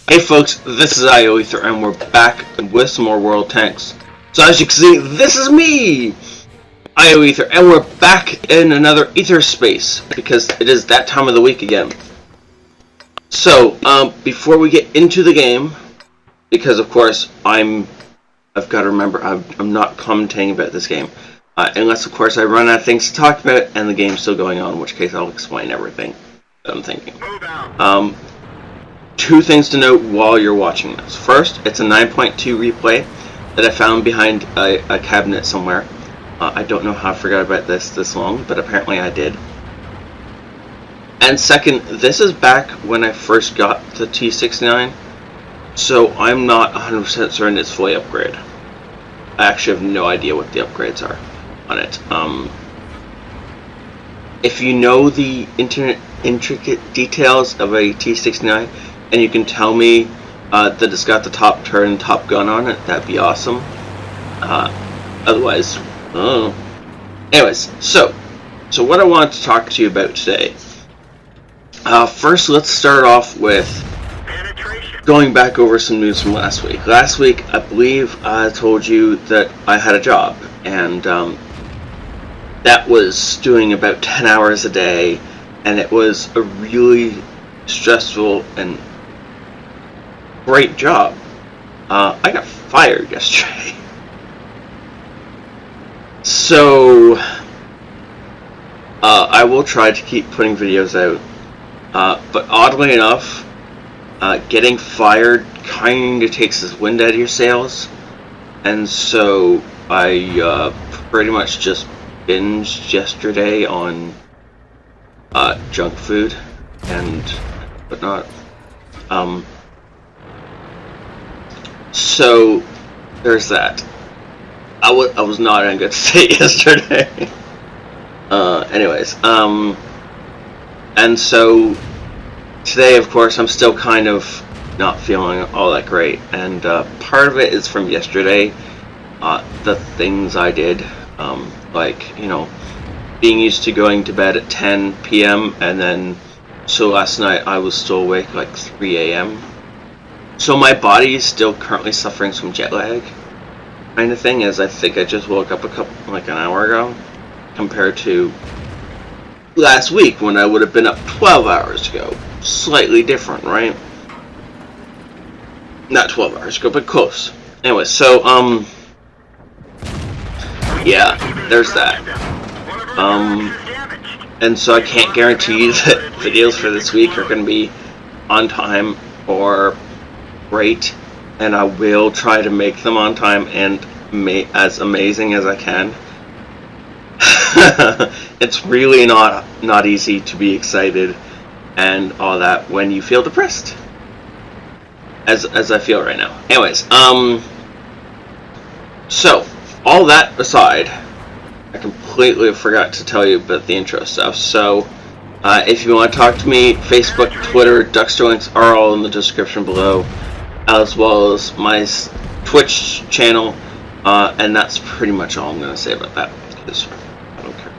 Hey folks, this is ioEther, and we're back with some more World Tanks. So as you can see, this is me, ioEther, and we're back in another Ether space, because it is that time of the week again. So, before we get into the game, because of course, I've got to remember, I'm not commentating about this game, unless of course I run out of things to talk about, and the game's still going on, in which case I'll explain everything that I'm thinking. Two things to note while you're watching this. First, it's a 9.2 replay that I found behind a cabinet somewhere. I don't know how I forgot about this long, but apparently I did. And second, this is back when I first got the T69, so I'm not 100% certain it's fully upgraded. I actually have no idea what the upgrades are on it. If you know the intricate details of a T69, and you can tell me that it's got the top turn Top Gun on it, that'd be awesome. Otherwise, anyways, so what I wanted to talk to you about today. First, let's start off with going back over some news from last week. Last week, I believe I told you that I had a job, and that was doing about 10 hours a day, and it was a really stressful and great job. I got fired yesterday. So I will try to keep putting videos out, but oddly enough, getting fired kind of takes the wind out of your sails, and so I pretty much just binged yesterday on junk food and whatnot. So there's that. I was not in a good state yesterday. Anyways, and so today, of course, I'm still kind of not feeling all that great, and part of it is from yesterday. The things I did, like, you know, being used to going to bed at 10 p.m. and then so last night I was still awake like 3 a.m. So my body is still currently suffering from jet lag kind of thing, as I think I just woke up an hour ago, compared to last week when I would have been up 12 hours ago. Slightly different, right? Not 12 hours ago, but close. Anyway, so yeah, there's that. And so I can't guarantee that videos for this week are going to be on time or great, and I will try to make them on time and as amazing as I can. It's really not easy to be excited and all that when you feel depressed, as I feel right now. Anyways, so all that aside, I completely forgot to tell you about the intro stuff. So if you want to talk to me, Facebook, Twitter, Duckster links are all in the description below, as well as my Twitch channel, and that's pretty much all I'm going to say about that, because I don't care.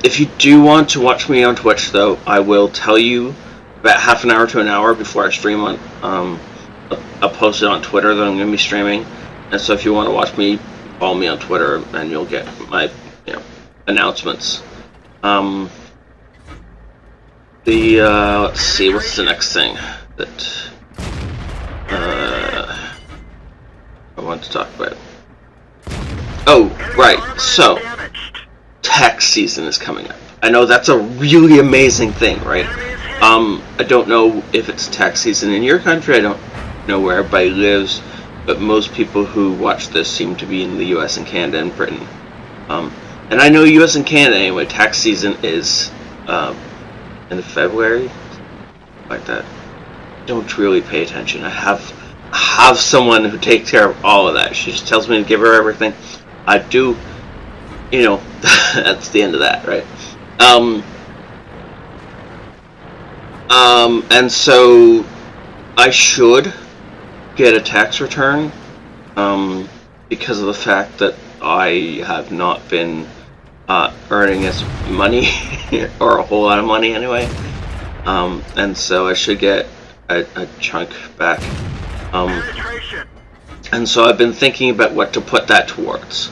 If you do want to watch me on Twitch, though, I will tell you about half an hour to an hour before I stream on. I'll post it on Twitter that I'm going to be streaming, and so if you want to watch me, follow me on Twitter, and you'll get my announcements. Let's see, what's the next thing that I want to talk about? Oh, right, so tax season is coming up. I know that's a really amazing thing, right? I don't know if it's tax season in your country. I don't know where everybody lives, but most people who watch this seem to be in the US and Canada and Britain. And I know US and Canada anyway, tax season is in February, like that. Don't really pay attention. I have someone who takes care of all of that. She just tells me to give her everything. I do, you know, that's the end of that, right? And so I should get a tax return, because of the fact that I have not been earning as money or a whole lot of money anyway, and so I should get a chunk back. And so I've been thinking about what to put that towards.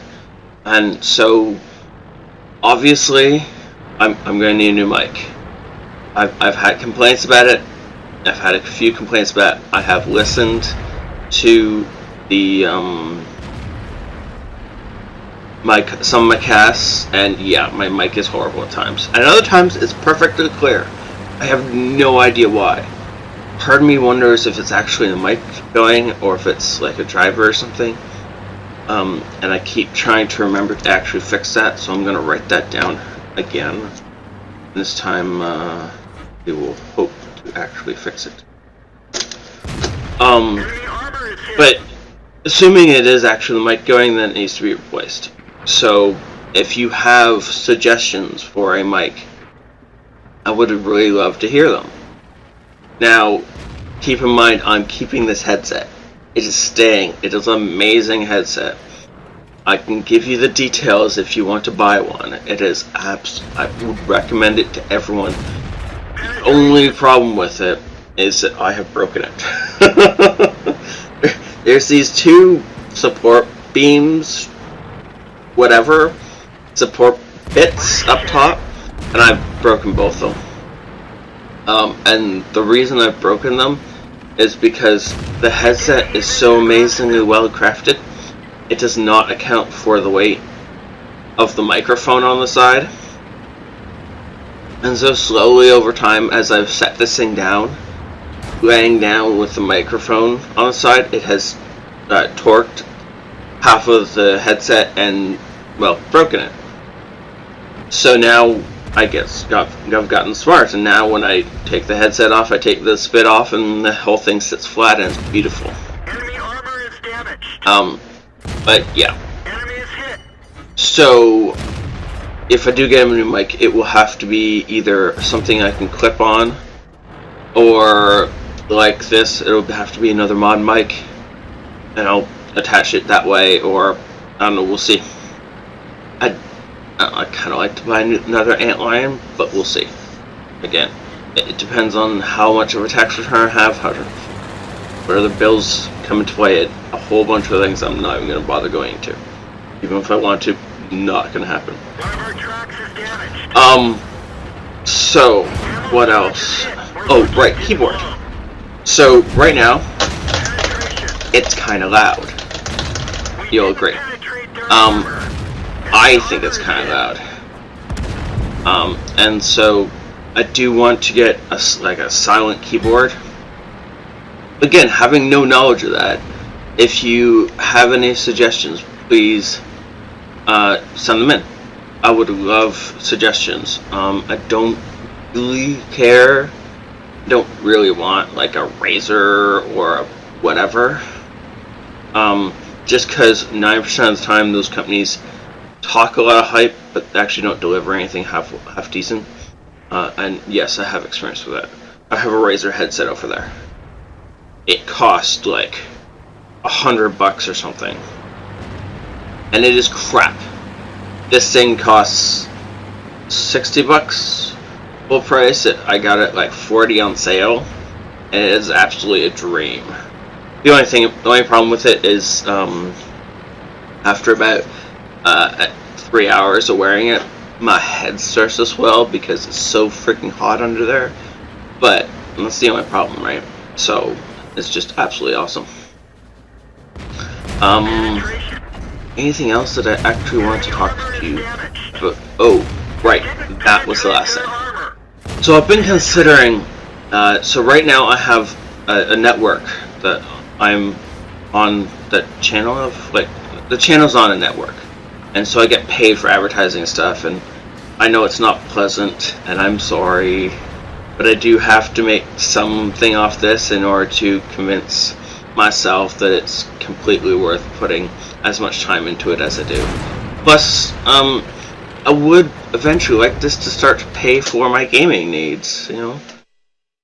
And so, obviously, I'm going to need a new mic. I've had complaints about it. I've had a few complaints about it. I have listened to the some of my casts, and yeah, my mic is horrible at times. And other times, it's perfectly clear. I have no idea why. Part of me wonders if it's actually the mic going, or if it's like a driver or something. And I keep trying to remember to actually fix that, so I'm going to write that down again. This time, we will hope to actually fix it. But assuming it is actually the mic going, then it needs to be replaced. So, if you have suggestions for a mic, I would really love to hear them. Now, keep in mind, I'm keeping this headset. It is staying. It is an amazing headset. I can give you the details if you want to buy one. It is I would recommend it to everyone. The only problem with it is that I have broken it. There's these two support beams, whatever, support bits up top, and I've broken both of them. And the reason I've broken them is because the headset is so amazingly well crafted. It does not account for the weight of the microphone on the side. And so slowly over time, as I've set this thing down, laying down with the microphone on the side, it has torqued half of the headset and, well, broken it. So now, I guess, I've gotten smart, and now when I take the headset off, I take the spit off, and the whole thing sits flat, and it's beautiful. Enemy armor is damaged. But yeah. Enemy is hit. So, if I do get a new mic, it will have to be either something I can clip on, or like this, it'll have to be another mod mic, and I'll attach it that way, or I don't know, we'll see. I kind of like to buy another antlion, but we'll see. Again, it depends on how much of a tax return I have, what other bills come into play. A whole bunch of things I'm not even going to bother going into. Even if I want to, not going to happen. One of our tracks is damaged. So, what else? Oh, right, keyboard. So, right now, it's kind of loud. You'll agree. I think it's kind of loud. And so I do want to get a silent keyboard. Again, having no knowledge of that, if you have any suggestions, please send them in. I would love suggestions. I don't really care. I don't really want like a Razer or a whatever. Just because 9% of the time those companies talk a lot of hype, but actually don't deliver anything half decent. And yes, I have experience with that. I have a Razer headset over there. It cost like $100 or something, and it is crap. This thing costs $60 full price. I got it like $40 on sale, and it is absolutely a dream. The only problem with it is after about 3 hours of wearing it, my head starts to swell because it's so freaking hot under there. But that's the only problem, right? So it's just absolutely awesome. Anything else that I actually want to talk to you about? Oh, right, that was the last thing. So I've been considering. So right now I have a network that I'm on the channel of. Like, the channel's on a network. And so I get paid for advertising and stuff, and I know it's not pleasant, and I'm sorry, but I do have to make something off this in order to convince myself that it's completely worth putting as much time into it as I do. Plus, I would eventually like this to start to pay for my gaming needs, you know.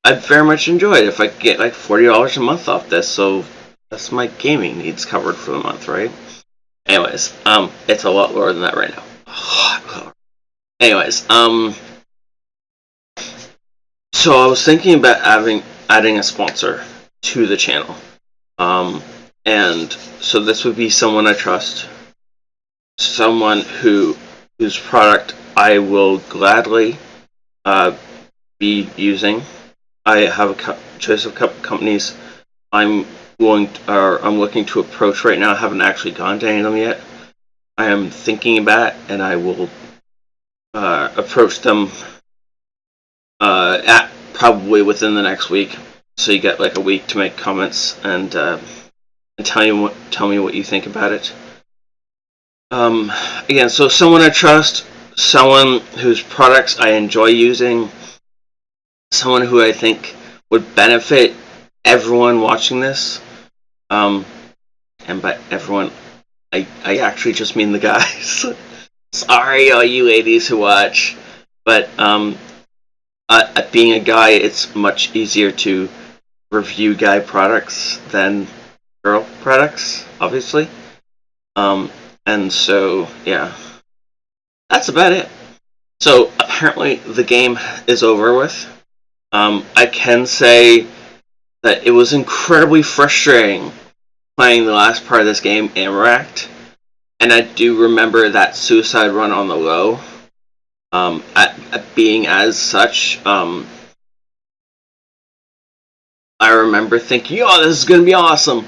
I'd very much enjoy it if I could get like $40 a month off this, so that's my gaming needs covered for the month, right? Anyways, it's a lot lower than that right now. Anyways, so I was thinking about adding a sponsor to the channel. And so this would be someone I trust, someone whose product I will gladly be using. I have a choice of companies I'm looking to approach right now. I haven't actually gone to any of them yet. I am thinking about it, and I will approach them at probably within the next week. So you get like a week to make comments and tell me what you think about it. Again, so someone I trust, someone whose products I enjoy using, someone who I think would benefit everyone watching this. And by everyone, I actually just mean the guys. Sorry, all you ladies who watch, but being a guy, it's much easier to review guy products than girl products, obviously. And so, yeah, that's about it. So apparently the game is over with. I can say that it was incredibly frustrating playing the last part of this game, Amaract, and I do remember that suicide run on the low. At being as such, I remember thinking, "Oh, this is gonna be awesome,"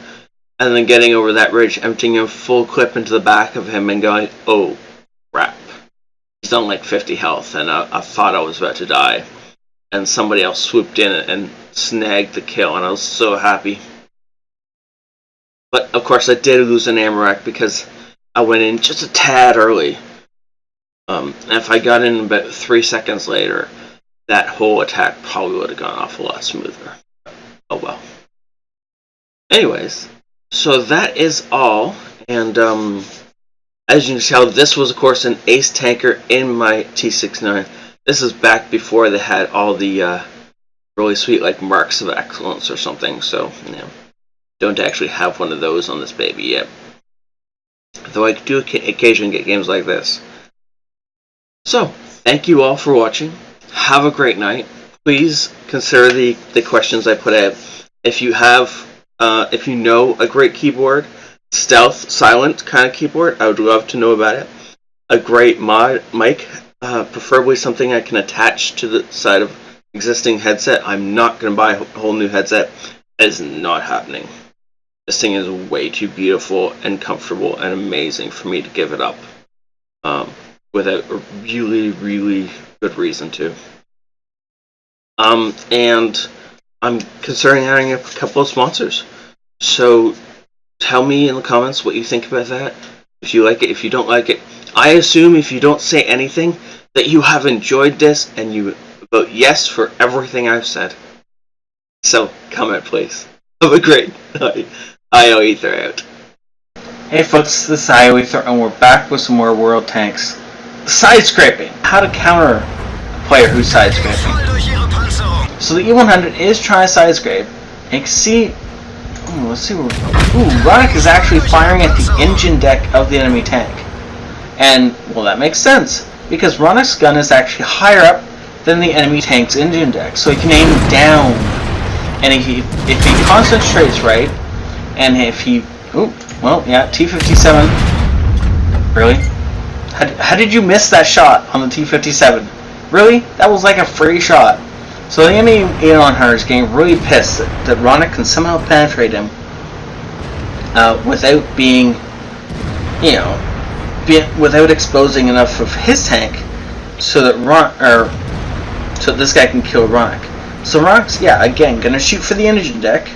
and then getting over that ridge, emptying a full clip into the back of him, and going, "Oh, crap! He's on like 50 health," and I thought I was about to die. And somebody else swooped in and snagged the kill, and I was so happy. But of course, I did lose an Amaract because I went in just a tad early. And if I got in about 3 seconds later, that whole attack probably would have gone off a lot smoother. Oh well. Anyways, so that is all. And as you can tell, this was of course an ace tanker in my T69. This is back before they had all the really sweet like marks of excellence or something. So don't actually have one of those on this baby yet. Though I do occasionally get games like this. So, thank you all for watching. Have a great night. Please consider the questions I put out. If you know a great keyboard, stealth, silent kind of keyboard, I would love to know about it. A great mic, preferably something I can attach to the side of existing headset. I'm not going to buy a whole new headset. That is not happening. This thing is way too beautiful and comfortable and amazing for me to give it up. Without a really, really good reason to. And I'm considering adding a couple of sponsors. So tell me in the comments what you think about that. If you like it, if you don't like it. I assume if you don't say anything that you have enjoyed this and you vote yes for everything I've said. So comment please. Have a great night. ioEther out. Hey folks, this is ioEther and we're back with some more World Tanks. Side scraping! How to counter a player who's side scraping. So the E100 is trying to side scrape. And you can see, let's see where, Ronick is actually firing at the engine deck of the enemy tank. And, well, that makes sense, because Ronick's gun is actually higher up than the enemy tank's engine deck, so he can aim down. And if he concentrates right, and if he, T-57, really? How did you miss that shot on the T-57? Really? That was like a free shot. So the enemy E100 is getting really pissed that Ronick can somehow penetrate him without being, without exposing enough of his tank so that this guy can kill Ronick. So Ronick's, again, gonna shoot for the engine deck.